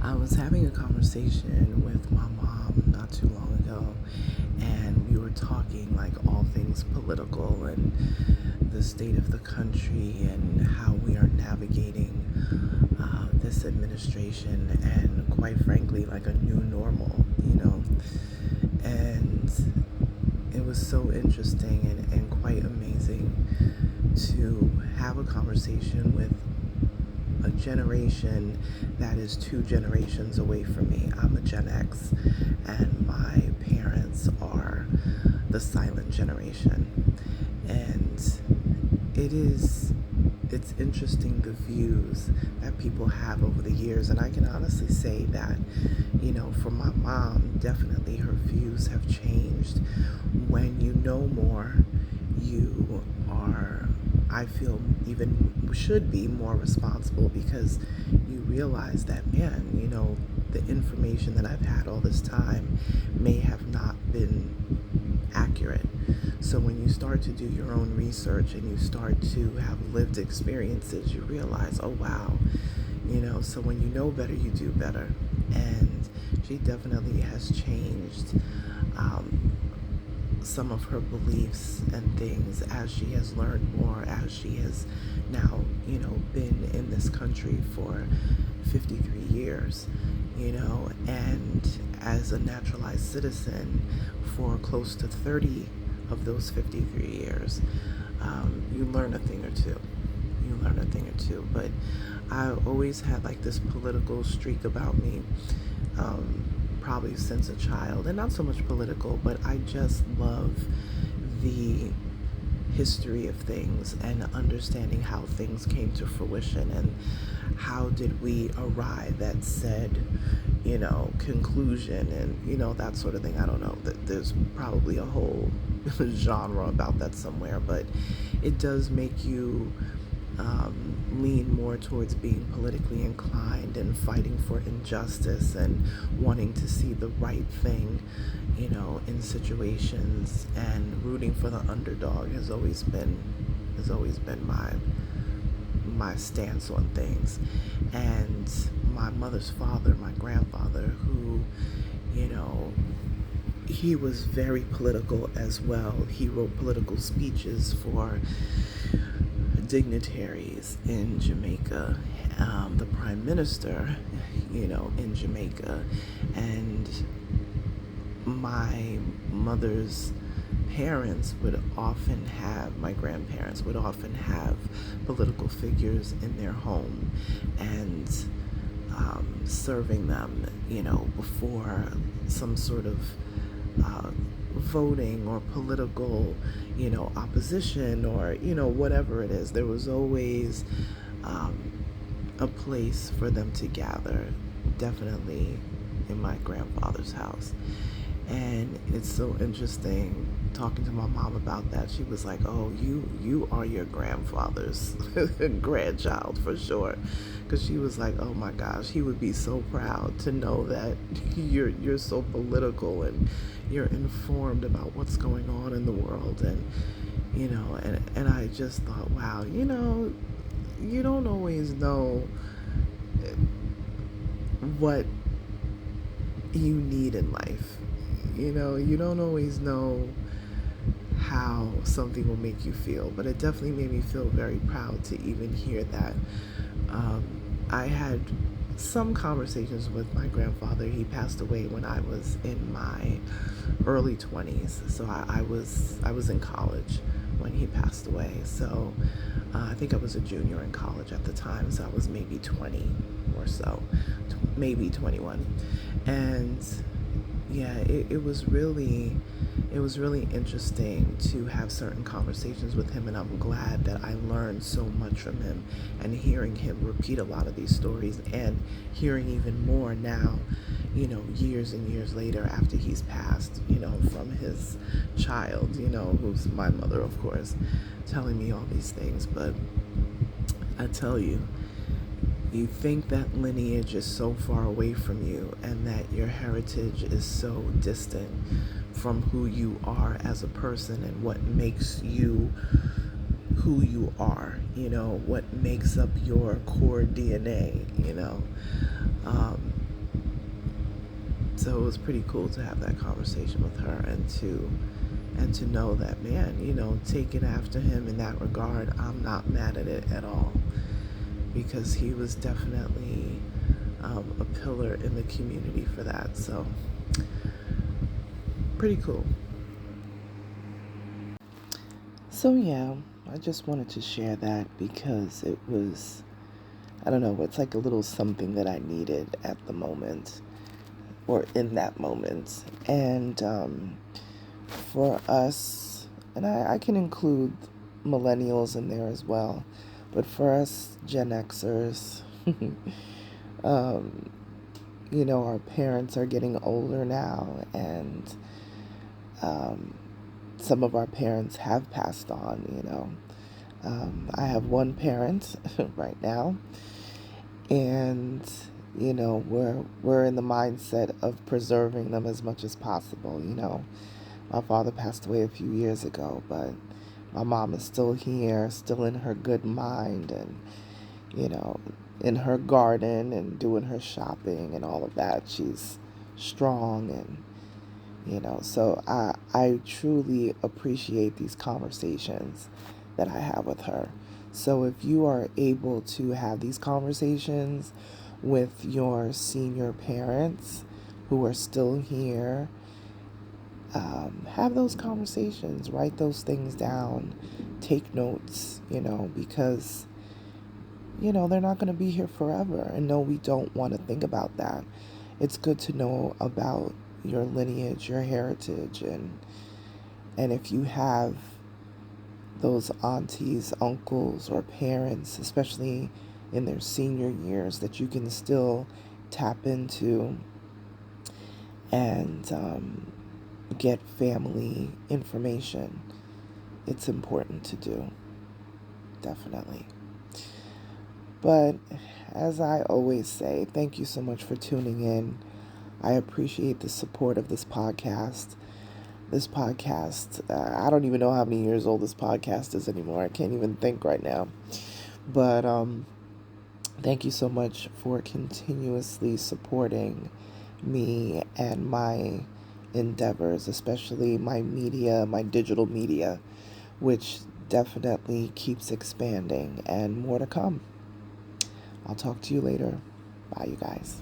I was having a conversation with my mom not too long ago, and we were talking like all things political and the state of the country and how we are navigating this administration and, quite frankly, like a new normal. And it was so interesting and quite amazing to have a conversation with a generation that is two generations away from me. I'm a Gen X, and my parents are the silent generation. And it's interesting the views that people have over the years. And I can honestly say that, for my mom, definitely her views have changed. When you know more, you are, I feel, even should be more responsible, because you realize that, man, the information that I've had all this time may have not been accurate. So when you start to do your own research and you start to have lived experiences, you realize, oh wow, so when you know better, you do better. And she definitely has changed some of her beliefs and things as she has learned more, as she has now, been in this country for 53 years, and as a naturalized citizen for close to 30 of those 53 years. You learn a thing or two. But I always had like this political streak about me, probably since a child, and not so much political, but I just love the history of things and understanding how things came to fruition and how did we arrive at said, conclusion, and, that sort of thing. I don't know, that there's probably a whole genre about that somewhere, but it does make you lean more towards being politically inclined and fighting for injustice and wanting to see the right thing, in situations, and rooting for the underdog has always been my stance on things. And my mother's father, my grandfather, who, he was very political as well. He wrote political speeches for dignitaries in Jamaica, the prime minister, in Jamaica. And my mother's my grandparents would often have political figures in their home and serving them, before some sort of voting or political, opposition, or, whatever it is. There was always a place for them to gather, definitely in my grandfather's house. And it's so interesting talking to my mom about that. She was like, oh, you are your grandfather's grandchild for sure. Because she was like, oh my gosh, he would be so proud to know that you're so political and you're informed about what's going on in the world. And, and I just thought, wow, you don't always know what you need in life. You don't always know how something will make you feel, but it definitely made me feel very proud to even hear that. I had some conversations with my grandfather. He passed away when I was in my early 20s, so I was in college when he passed away. So I think I was a junior in college at the time, so I was maybe 20 or so, maybe 21. And yeah, it was really interesting to have certain conversations with him, and I'm glad that I learned so much from him, and hearing him repeat a lot of these stories and hearing even more now, years and years later after he's passed, from his child, who's my mother, of course, telling me all these things. But I tell you, you think that lineage is so far away from you and that your heritage is so distant from who you are as a person and what makes you who you are, what makes up your core DNA. so it was pretty cool to have that conversation with her and to know that, man, taking after him in that regard, I'm not mad at it at all, because he was definitely a pillar in the community for that. So pretty cool. So yeah, I just wanted to share that because it was, I don't know, it's like a little something that I needed at the moment, or in that moment. And for us, and I can include millennials in there as well, but for us Gen Xers, um, our parents are getting older now, and um, some of our parents have passed on. I have one parent right now, and we're in the mindset of preserving them as much as possible. My father passed away a few years ago, but my mom is still here, still in her good mind, and you know in her garden and doing her shopping and all of that. She's strong, and so I truly appreciate these conversations that I have with her. So if you are able to have these conversations with your senior parents who are still here, have those conversations, write those things down, take notes, because, they're not going to be here forever. And no, we don't want to think about that. It's good to know about your lineage, your heritage, and if you have those aunties, uncles, or parents, especially in their senior years, that you can still tap into and get family information. It's important to do, definitely. But as I always say, thank you so much for tuning in. I appreciate the support of this podcast. I don't even know how many years old this podcast is anymore. I can't even think right now. But thank you so much for continuously supporting me and my endeavors, especially my media, my digital media, which definitely keeps expanding, and more to come. I'll talk to you later. Bye, you guys.